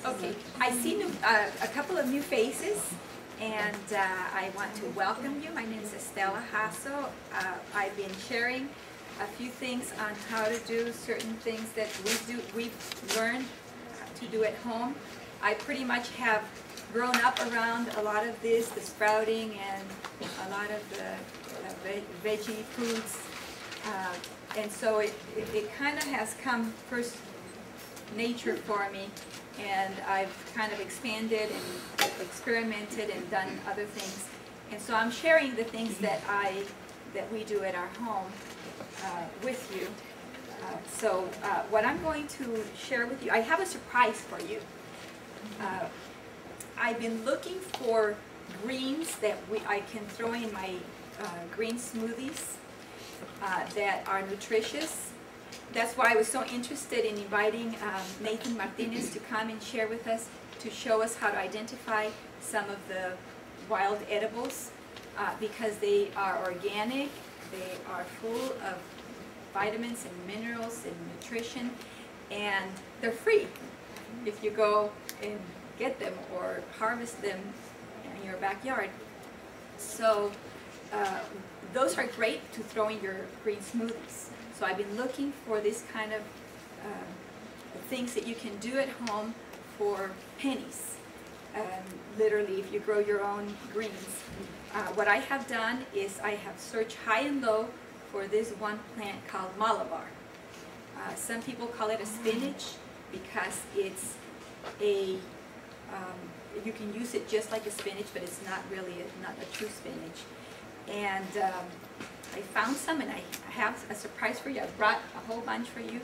Okay, I see a couple of new faces, and I want to welcome you. My name is Esthela Jasso. I've been sharing a few things on how to do certain things that we've learned to do at home. I pretty much have grown up around a lot of this, the sprouting and a lot of the veggie foods, and so it kind of has come first nature for me, and I've kind of expanded and experimented and done other things, and so I'm sharing the things that we do at our home with you. So what I'm going to share with you, I have a surprise for you. I've been looking for greens that I can throw in my green smoothies that are nutritious. That's why I was so interested in inviting Nathan Martinez to come and share with us, to show us how to identify some of the wild edibles, because they are organic, they are full of vitamins and minerals and nutrition, and they're free if you go and get them or harvest them in your backyard. So those are great to throw in your green smoothies. So I've been looking for this kind of things that you can do at home for pennies. Literally, if you grow your own greens. What I have done is I have searched high and low for this one plant called Malabar. Some people call it a spinach because it's a, you can use it just like a spinach, but it's not really not a true spinach. And I found some, and I have a surprise for you. I brought a whole bunch for you.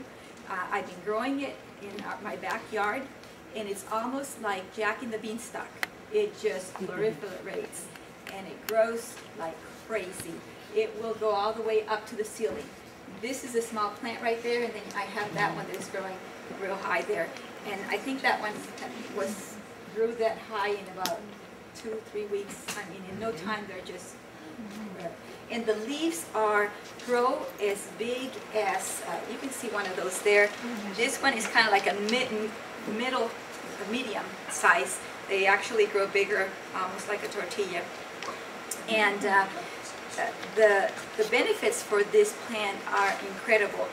I've been growing it in my backyard, and it's almost like Jack and the Beanstalk. It just proliferates, and it grows like crazy. It will go all the way up to the ceiling. This is a small plant right there, and then I have that one that's growing real high there. And I think that one grew that high in about 2-3 weeks. I mean, in no time they're just. And the leaves grow as big as, you can see one of those there. This one is kind of like a medium size. They actually grow bigger, almost like a tortilla. And the benefits for this plant are incredible.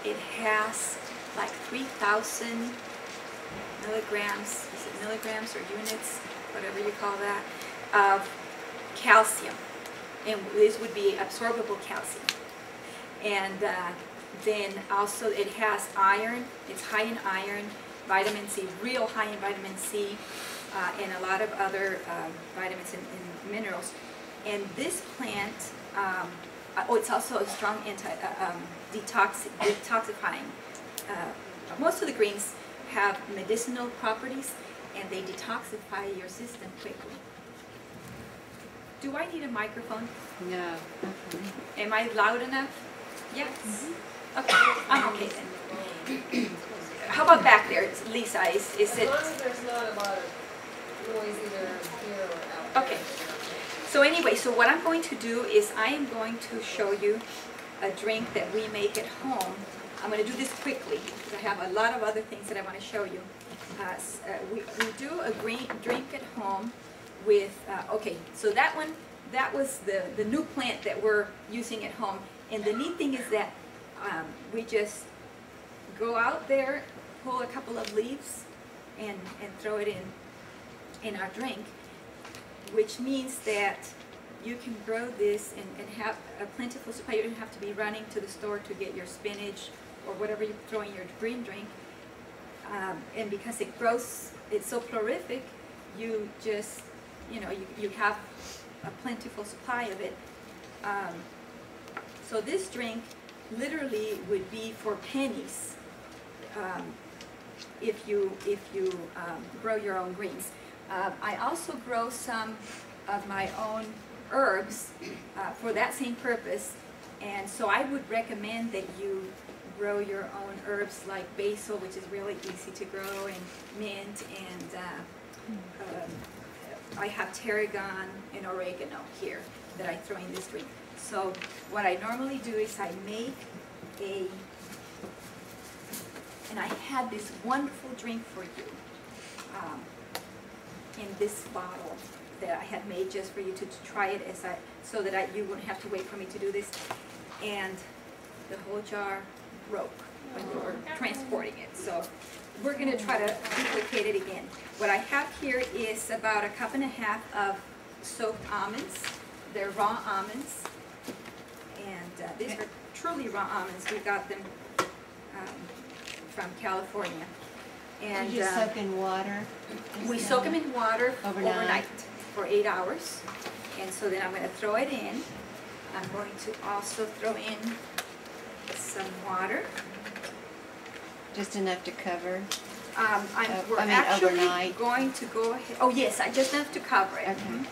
It has like 3,000 milligrams, is it milligrams or units, whatever you call that, of calcium. And this would be absorbable calcium. And then also it has iron. It's high in iron, vitamin C, real high in vitamin C, and a lot of other vitamins and minerals. And this plant, it's also a strong detoxifying. Most of the greens have medicinal properties, and they detoxify your system quickly. Do I need a microphone? No. Am I loud enough? Yes. Okay, I'm okay then. How about back there, Lisa? Is it? As long as there's not a lot of noise either here or out. Okay. So anyway, so what I'm going to do is I am going to show you a drink that we make at home. I'm going to do this quickly because I have a lot of other things that I want to show you. We do a green drink at home with, okay, so that was the new plant that we're using at home. And the neat thing is that we just go out there, pull a couple of leaves, and throw it in our drink, which means that you can grow this and have a plentiful supply. You don't have to be running to the store to get your spinach or whatever you throw in your green drink. And because it grows, it's so prolific, you just, you know, you have a plentiful supply of it. So this drink literally would be for pennies if you grow your own greens. I also grow some of my own herbs for that same purpose, and so I would recommend that you grow your own herbs like basil, which is really easy to grow, and mint, and I have tarragon and oregano here that I throw in this drink. So what I normally do is I make and I had this wonderful drink for you. in this bottle that I had made just for you to try it so that you wouldn't have to wait for me to do this. And the whole jar broke when we were transporting it. So we're going to try to duplicate it again. What I have here is about 1.5 cups of soaked almonds. They're raw almonds. And these are truly raw almonds. We got them from California. And you just soak in water? We soak them in water overnight for 8 hours. And so then I'm going to throw it in. I'm going to also throw in some water. Just enough to cover? We're actually overnight. going to go ahead. Oh yes, I just enough to cover it. Okay.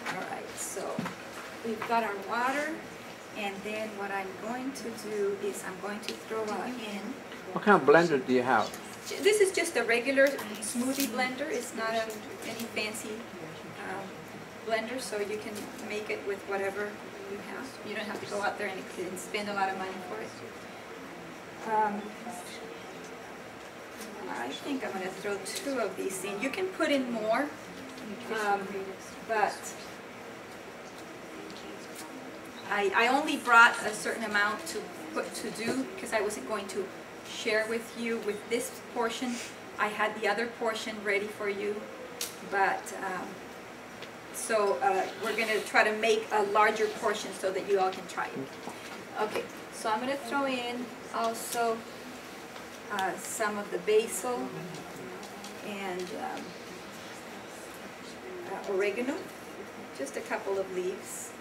All right, so we've got our water. And then what I'm going to do is I'm going to throw in. What kind of blender do you have? This is just a regular smoothie blender. It's not any fancy blender, so you can make it with whatever you have. You don't have to go out there and spend a lot of money for it. I think I'm going to throw 2 of these in. You can put in more, but I only brought a certain amount to do because I wasn't going to share with you with this portion. I had the other portion ready for you, but so we're going to try to make a larger portion so that you all can try it. Okay, so I'm going to throw in also some of the basil and oregano, just a couple of leaves.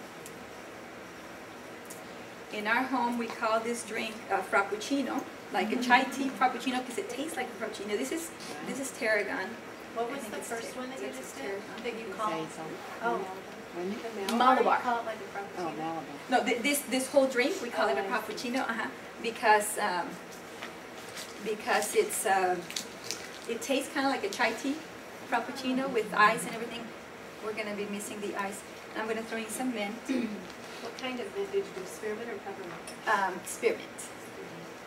In our home, we call this drink frappuccino, like a chai tea frappuccino, because it tastes like a frappuccino. This is tarragon. What was the first one that you just did? That you called? Basil. Oh. Malabar. You call it like a frappuccino? Oh, Malabar. No, this whole drink we call it a frappuccino, because it's it tastes kind of like a chai tea frappuccino with ice and everything. We're going to be missing the ice. I'm going to throw in some mint. What kind of mint did you do? Spearmint or peppermint? Spearmint.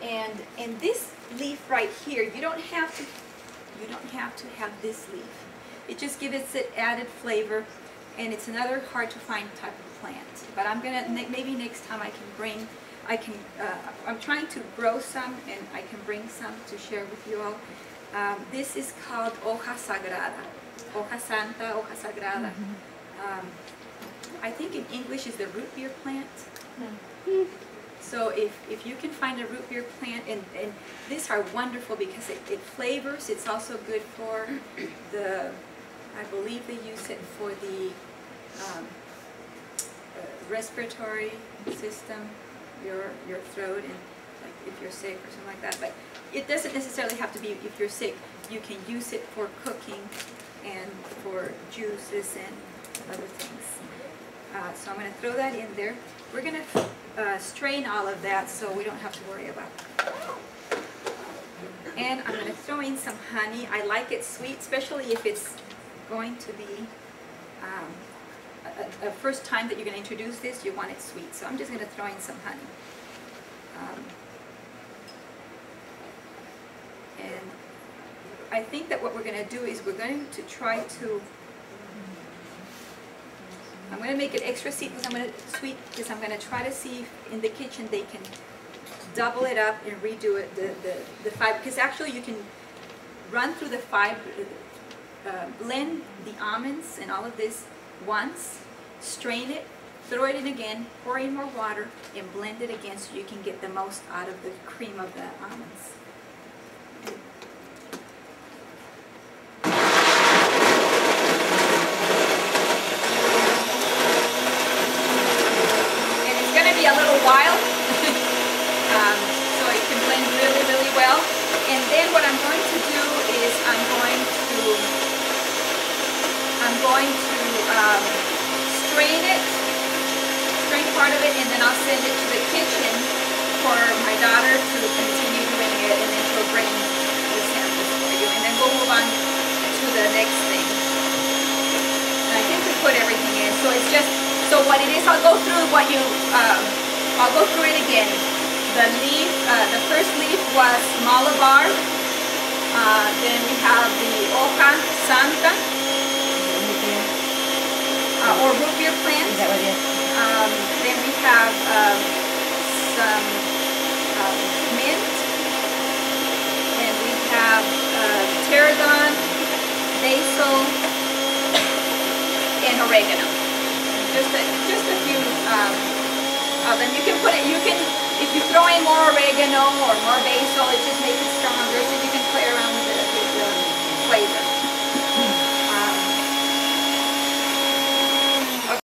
And in this leaf right here, you don't have to have this leaf. It just gives it added flavor, and it's another hard to find type of plant. But I'm gonna maybe next time I'm trying to grow some, and I can bring some to share with you all. This is called hoja sagrada, hoja santa, hoja sagrada. I think in English is the root beer plant. So if you can find a root beer plant, and these are wonderful because it flavors. It's also good for I believe they use it for the respiratory system, your throat, and like if you're sick or something like that. But it doesn't necessarily have to be if you're sick. You can use it for cooking and for juices and other things. So I'm going to throw that in there. We're going to strain all of that so we don't have to worry about it. And I'm going to throw in some honey. I like it sweet, especially if it's going to be a first time that you're going to introduce this. You want it sweet. So I'm just going to throw in some honey. And I think that what we're going to do is we're going to try to I'm going to make it extra sweet because I'm going to try to see if in the kitchen they can double it up and redo it, the fiber, because actually you can run through the fiber, blend the almonds and all of this once, strain it, throw it in again, pour in more water, and blend it again so you can get the most out of the cream of the almonds. A little while, so it can blend really, really well. And then what I'm going to do is I'm going to strain part of it, and then I'll send it to the kitchen for my daughter to continue doing it, and then she'll bring the samples for you. And then we'll move on to the next thing. And I think we put everything in, so it's just. So what it is, I'll go through what you, I'll go through it again. The leaf, the first leaf was Malabar, Then we have the Hoja Santa, or root beer Is plant. that what it is? Then we have some mint, and we have tarragon, basil, and oregano. Just a few of them. You can put it. You can, if you throw in more oregano or